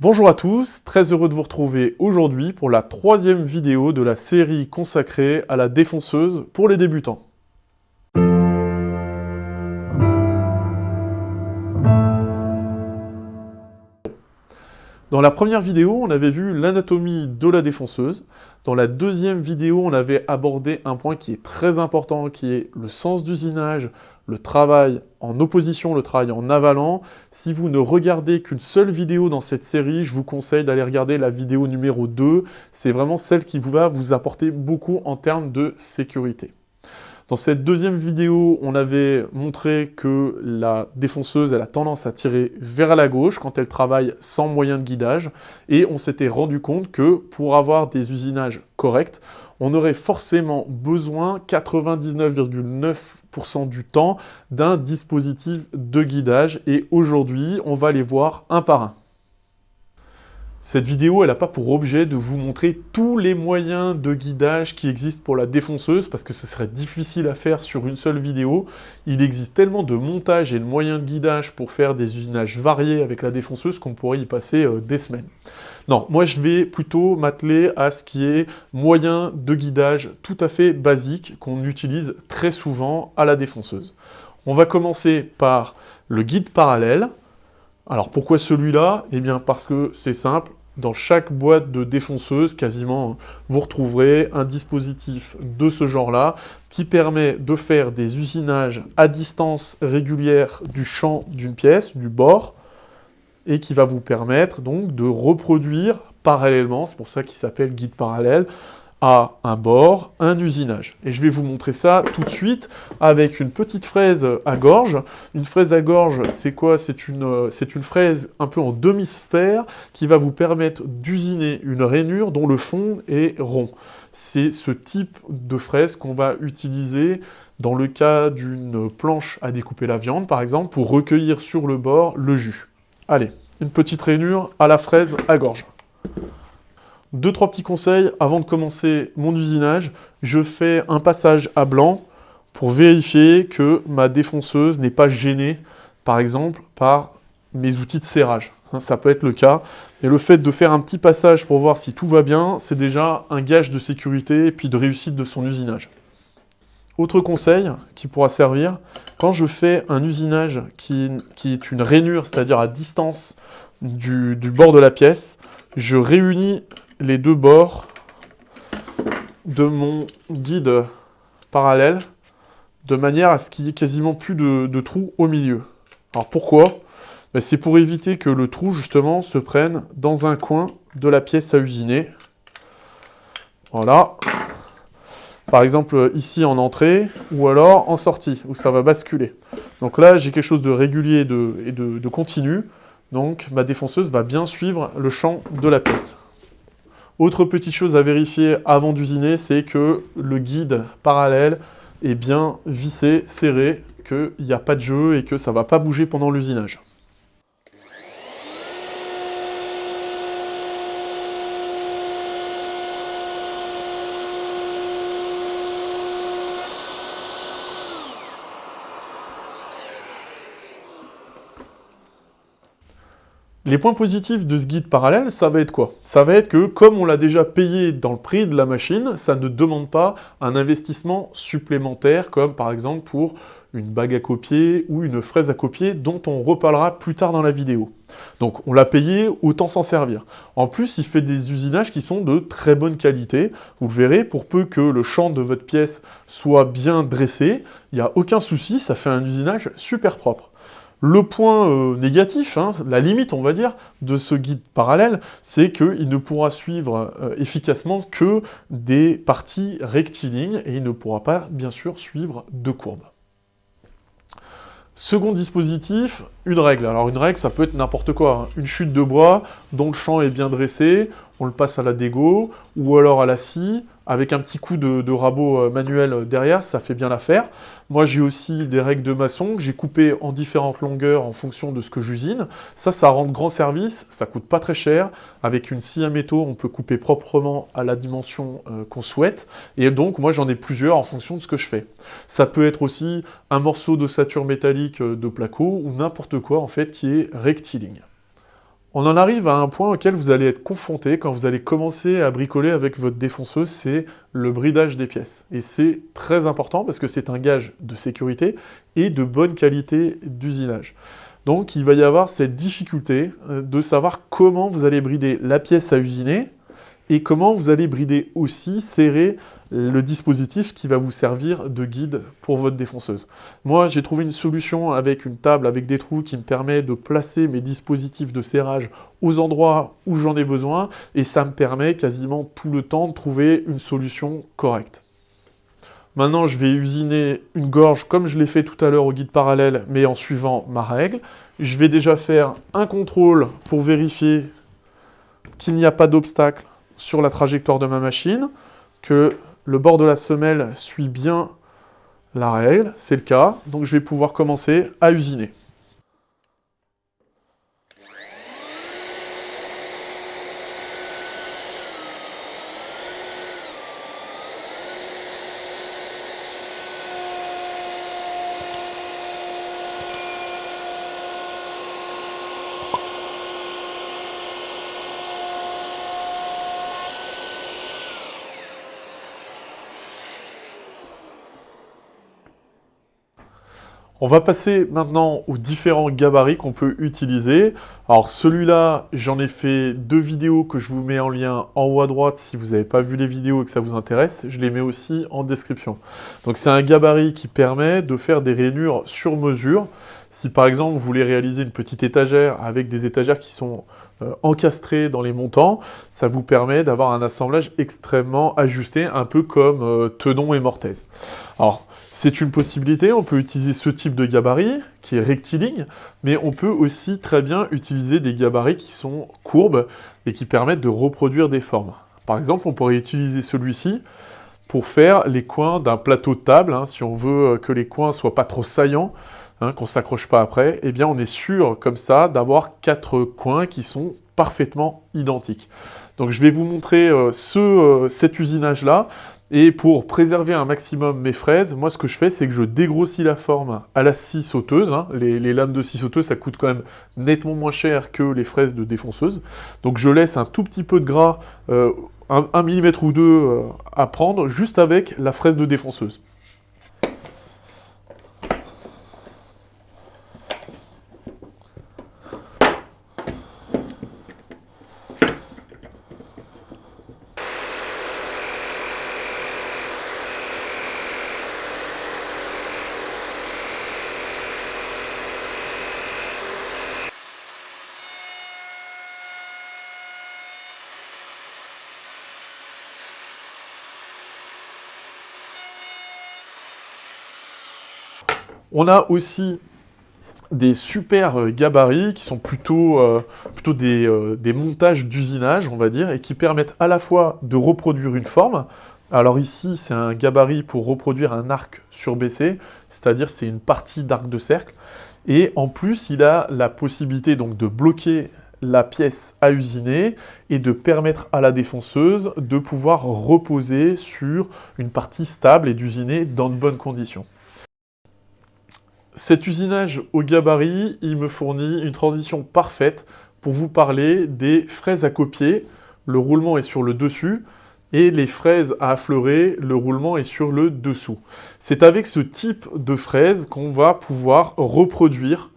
Bonjour à tous, très heureux de vous retrouver aujourd'hui pour la troisième vidéo de la série consacrée à la défonceuse pour les débutants. Dans la première vidéo, on avait vu l'anatomie de la défonceuse. Dans la deuxième vidéo, on avait abordé un point qui est très important, qui est le sens d'usinage, le travail en opposition, le travail en avalant. Si vous ne regardez qu'une seule vidéo dans cette série, je vous conseille d'aller regarder la vidéo numéro 2. C'est vraiment celle qui va vous apporter beaucoup en termes de sécurité. Dans cette deuxième vidéo, on avait montré que la défonceuse elle a tendance à tirer vers la gauche quand elle travaille sans moyen de guidage, et on s'était rendu compte que pour avoir des usinages corrects, on aurait forcément besoin 99,9% du temps d'un dispositif de guidage, et aujourd'hui, on va les voir un par un. Cette vidéo, elle n'a pas pour objet de vous montrer tous les moyens de guidage qui existent pour la défonceuse, parce que ce serait difficile à faire sur une seule vidéo. Il existe tellement de montages et de moyens de guidage pour faire des usinages variés avec la défonceuse qu'on pourrait y passer des semaines. Non, moi je vais plutôt m'atteler à ce qui est moyen de guidage tout à fait basique qu'on utilise très souvent à la défonceuse. On va commencer par le guide parallèle. Alors pourquoi celui-là? Eh bien parce que c'est simple, dans chaque boîte de défonceuse, quasiment, vous retrouverez un dispositif de ce genre-là qui permet de faire des usinages à distance régulière du champ d'une pièce, du bord, et qui va vous permettre donc de reproduire parallèlement, c'est pour ça qu'il s'appelle guide parallèle, à un bord, un usinage. Et je vais vous montrer ça tout de suite avec une petite fraise à gorge. Une fraise à gorge, c'est quoi? C'est une fraise un peu en demi-sphère qui va vous permettre d'usiner une rainure dont le fond est rond. C'est ce type de fraise qu'on va utiliser dans le cas d'une planche à découper la viande, par exemple, pour recueillir sur le bord le jus. Allez, une petite rainure à la fraise à gorge. 2-3 petits conseils avant de commencer mon usinage. Je fais un passage à blanc pour vérifier que ma défonceuse n'est pas gênée, par exemple, par mes outils de serrage. Ça peut être le cas. Et le fait de faire un petit passage pour voir si tout va bien, c'est déjà un gage de sécurité et puis de réussite de son usinage. Autre conseil qui pourra servir, quand je fais un usinage qui est une rainure, c'est-à-dire à distance du bord de la pièce, je réunis les deux bords de mon guide parallèle de manière à ce qu'il n'y ait quasiment plus de trous au milieu. Alors pourquoi? C'est pour éviter que le trou justement se prenne dans un coin de la pièce à usiner. Voilà. Par exemple ici en entrée ou alors en sortie où ça va basculer. Donc là j'ai quelque chose de régulier et de continu. Donc ma défonceuse va bien suivre le champ de la pièce. Autre petite chose à vérifier avant d'usiner, c'est que le guide parallèle est bien vissé, serré, qu'il n'y a pas de jeu et que ça ne va pas bouger pendant l'usinage. Les points positifs de ce guide parallèle, ça va être quoi? Ça va être que, comme on l'a déjà payé dans le prix de la machine, ça ne demande pas un investissement supplémentaire, comme par exemple pour une bague à copier ou une fraise à copier, dont on reparlera plus tard dans la vidéo. Donc on l'a payé, autant s'en servir. En plus, il fait des usinages qui sont de très bonne qualité. Vous le verrez, pour peu que le champ de votre pièce soit bien dressé, il n'y a aucun souci, ça fait un usinage super propre. Le point négatif, la limite, on va dire, de ce guide parallèle, c'est qu'il ne pourra suivre efficacement que des parties rectilignes et il ne pourra pas, bien sûr, suivre de courbes. Second dispositif, une règle. Alors une règle, ça peut être n'importe quoi. Une chute de bois dont le champ est bien dressé, on le passe à la dégo, ou alors à la scie, avec un petit coup de rabot manuel derrière, ça fait bien l'affaire. Moi j'ai aussi des règles de maçon que j'ai coupées en différentes longueurs en fonction de ce que j'usine. Ça rend grand service, ça coûte pas très cher. Avec une scie à métaux, on peut couper proprement à la dimension qu'on souhaite. Et donc moi j'en ai plusieurs en fonction de ce que je fais. Ça peut être aussi un morceau d'ossature métallique de placo ou n'importe quoi en fait qui est rectiligne. On en arrive à un point auquel vous allez être confronté quand vous allez commencer à bricoler avec votre défonceuse, c'est le bridage des pièces. Et c'est très important parce que c'est un gage de sécurité et de bonne qualité d'usinage. Donc il va y avoir cette difficulté de savoir comment vous allez brider la pièce à usiner et comment vous allez brider aussi, serrer le dispositif qui va vous servir de guide pour votre défonceuse. Moi, j'ai trouvé une solution avec une table avec des trous qui me permet de placer mes dispositifs de serrage aux endroits où j'en ai besoin et ça me permet quasiment tout le temps de trouver une solution correcte. Maintenant, je vais usiner une gorge comme je l'ai fait tout à l'heure au guide parallèle, mais en suivant ma règle. Je vais déjà faire un contrôle pour vérifier qu'il n'y a pas d'obstacle sur la trajectoire de ma machine, que le bord de la semelle suit bien la règle, c'est le cas, donc je vais pouvoir commencer à usiner. On va passer maintenant aux différents gabarits qu'on peut utiliser. Alors celui-là, j'en ai fait 2 vidéos que je vous mets en lien en haut à droite si vous n'avez pas vu les vidéos et que ça vous intéresse. Je les mets aussi en description. Donc c'est un gabarit qui permet de faire des rainures sur mesure. Si par exemple vous voulez réaliser une petite étagère avec des étagères qui sont encastrées dans les montants, ça vous permet d'avoir un assemblage extrêmement ajusté, un peu comme Tenon et Mortez. Alors, c'est une possibilité, on peut utiliser ce type de gabarit qui est rectiligne, mais on peut aussi très bien utiliser des gabarits qui sont courbes et qui permettent de reproduire des formes. Par exemple, on pourrait utiliser celui-ci pour faire les coins d'un plateau de table, si on veut que les coins soient pas trop saillants, qu'on ne s'accroche pas après, eh bien on est sûr comme ça d'avoir 4 coins qui sont parfaitement identiques. Donc je vais vous montrer cet usinage-là. Et pour préserver un maximum mes fraises, moi ce que je fais, c'est que je dégrossis la forme à la scie sauteuse. Les lames de scie sauteuse, ça coûte quand même nettement moins cher que les fraises de défonceuse. Donc je laisse un tout petit peu de gras, 1 mm ou 2 à prendre, juste avec la fraise de défonceuse. On a aussi des super gabarits qui sont plutôt des montages d'usinage, on va dire, et qui permettent à la fois de reproduire une forme. Alors ici, c'est un gabarit pour reproduire un arc surbaissé, c'est-à-dire c'est une partie d'arc de cercle. Et en plus, il a la possibilité donc de bloquer la pièce à usiner et de permettre à la défonceuse de pouvoir reposer sur une partie stable et d'usiner dans de bonnes conditions. Cet usinage au gabarit, il me fournit une transition parfaite pour vous parler des fraises à copier. Le roulement est sur le dessus et les fraises à affleurer, le roulement est sur le dessous. C'est avec ce type de fraises qu'on va pouvoir reproduire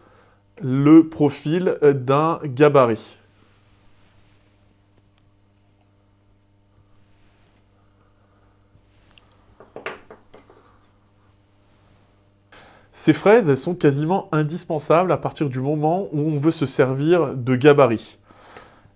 le profil d'un gabarit. Ces fraises, elles sont quasiment indispensables à partir du moment où on veut se servir de gabarit.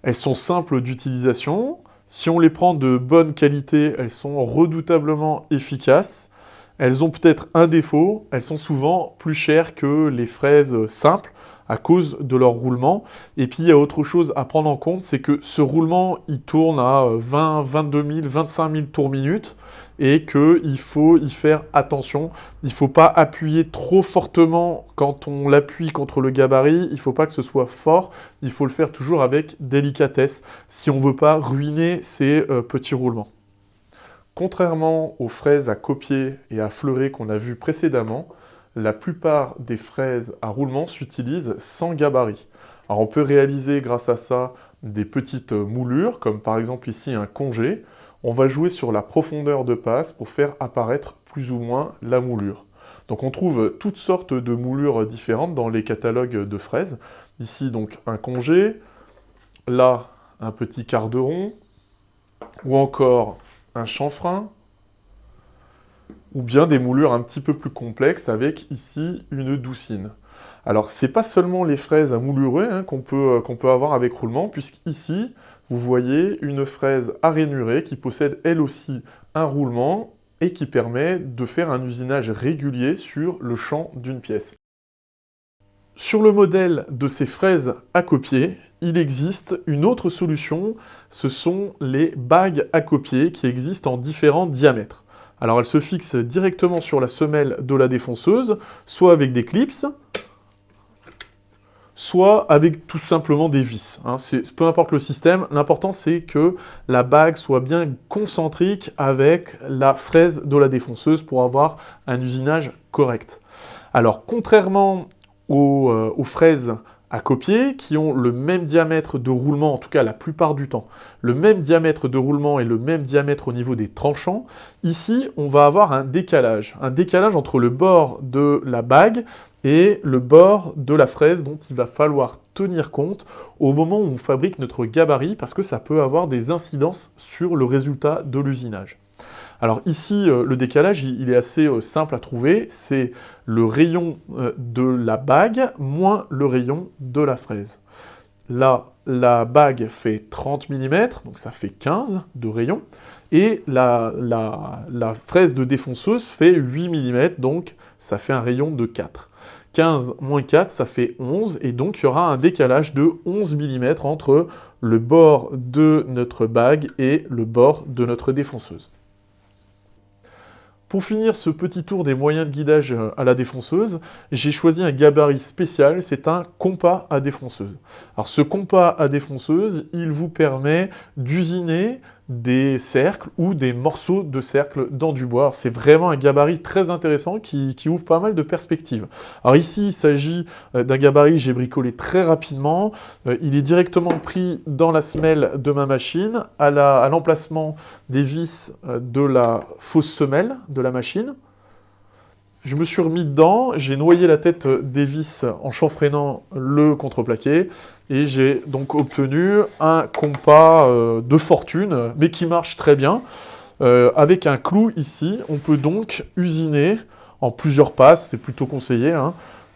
Elles sont simples d'utilisation. Si on les prend de bonne qualité, elles sont redoutablement efficaces. Elles ont peut-être un défaut, elles sont souvent plus chères que les fraises simples à cause de leur roulement. Et puis il y a autre chose à prendre en compte, c'est que ce roulement, il tourne à 20, 22 000, 25 000 tours minute et qu'il faut y faire attention. Il ne faut pas appuyer trop fortement quand on l'appuie contre le gabarit, il ne faut pas que ce soit fort, il faut le faire toujours avec délicatesse si on ne veut pas ruiner ces petits roulements. Contrairement aux fraises à copier et à fleurer qu'on a vues précédemment, la plupart des fraises à roulement s'utilisent sans gabarit. Alors on peut réaliser grâce à ça des petites moulures, comme par exemple ici un congé. On va jouer sur la profondeur de passe pour faire apparaître plus ou moins la moulure. Donc on trouve toutes sortes de moulures différentes dans les catalogues de fraises. Ici donc un congé, là un petit quart de rond, ou encore un chanfrein, ou bien des moulures un petit peu plus complexes avec ici une doucine. Alors c'est pas seulement les fraises à moulureux hein, qu'on peut avoir avec roulement, puisqu'ici vous voyez une fraise à rainuré qui possède elle aussi un roulement et qui permet de faire un usinage régulier sur le champ d'une pièce. Sur le modèle de ces fraises à copier, il existe une autre solution, ce sont les bagues à copier qui existent en différents diamètres. Alors elles se fixent directement sur la semelle de la défonceuse, soit avec des clips, soit avec tout simplement des vis. Hein. Peu importe le système, l'important c'est que la bague soit bien concentrique avec la fraise de la défonceuse pour avoir un usinage correct. Alors contrairement aux fraises à copier qui ont le même diamètre de roulement, en tout cas la plupart du temps, le même diamètre de roulement et le même diamètre au niveau des tranchants, ici on va avoir un décalage entre le bord de la bague et le bord de la fraise dont il va falloir tenir compte au moment où on fabrique notre gabarit parce que ça peut avoir des incidences sur le résultat de l'usinage. Alors ici, le décalage, il est assez simple à trouver, c'est le rayon de la bague moins le rayon de la fraise. Là, la bague fait 30 mm, donc ça fait 15 de rayon, et la fraise de défonceuse fait 8 mm, donc ça fait un rayon de 4. 15 moins 4, ça fait 11, et donc il y aura un décalage de 11 mm entre le bord de notre bague et le bord de notre défonceuse. Pour finir ce petit tour des moyens de guidage à la défonceuse, j'ai choisi un gabarit spécial, c'est un compas à défonceuse. Alors ce compas à défonceuse, il vous permet d'usiner des cercles ou des morceaux de cercle dans du bois. C'est vraiment un gabarit très intéressant qui ouvre pas mal de perspectives. Alors ici, il s'agit d'un gabarit, j'ai bricolé très rapidement. Il est directement pris dans la semelle de ma machine, à l'emplacement des vis de la fausse semelle de la machine. Je me suis remis dedans, j'ai noyé la tête des vis en chanfreinant le contreplaqué et j'ai donc obtenu un compas de fortune, mais qui marche très bien. Avec un clou ici, on peut donc usiner en plusieurs passes, c'est plutôt conseillé, hein,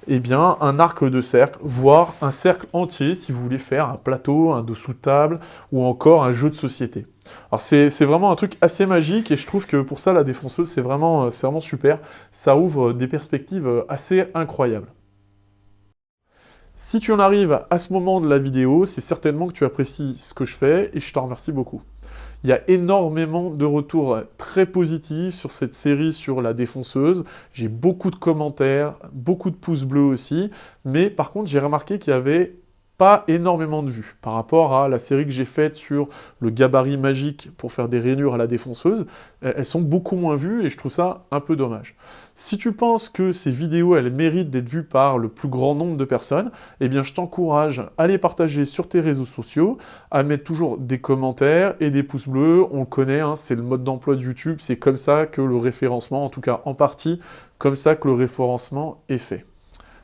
eh bien, un arc de cercle, voire un cercle entier si vous voulez faire un plateau, un dessous de table ou encore un jeu de société. Alors c'est vraiment un truc assez magique et je trouve que pour ça la défonceuse c'est vraiment super, ça ouvre des perspectives assez incroyables. Si tu en arrives à ce moment de la vidéo, c'est certainement que tu apprécies ce que je fais et je t'en remercie beaucoup. Il y a énormément de retours très positifs sur cette série sur la défonceuse. J'ai beaucoup de commentaires, beaucoup de pouces bleus aussi, mais par contre j'ai remarqué qu'il y avait pas énormément de vues par rapport à la série que j'ai faite sur le gabarit magique pour faire des rainures à la défonceuse. Elles sont beaucoup moins vues et je trouve ça un peu dommage. Si tu penses que ces vidéos elles méritent d'être vues par le plus grand nombre de personnes, eh bien je t'encourage à les partager sur tes réseaux sociaux, à mettre toujours des commentaires et des pouces bleus. On le connaît, hein, c'est le mode d'emploi de YouTube, c'est comme ça que le référencement, en tout cas en partie, comme ça que le référencement est fait.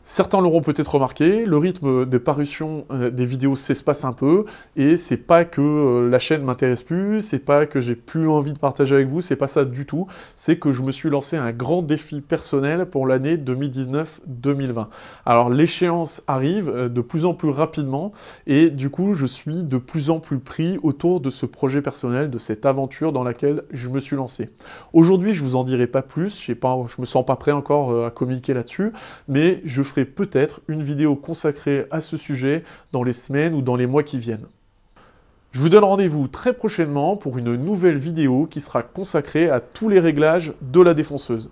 Certains l'auront peut-être remarqué, le rythme de parution des vidéos s'espace un peu, et c'est pas que la chaîne m'intéresse plus, c'est pas que j'ai plus envie de partager avec vous, c'est pas ça du tout, c'est que je me suis lancé un grand défi personnel pour l'année 2019-2020. Alors l'échéance arrive de plus en plus rapidement, et du coup je suis de plus en plus pris autour de ce projet personnel, de cette aventure dans laquelle je me suis lancé. Aujourd'hui je vous en dirai pas plus, je me sens pas prêt encore à communiquer là-dessus, mais je ferai peut-être une vidéo consacrée à ce sujet dans les semaines ou dans les mois qui viennent. Je vous donne rendez-vous très prochainement pour une nouvelle vidéo qui sera consacrée à tous les réglages de la défonceuse.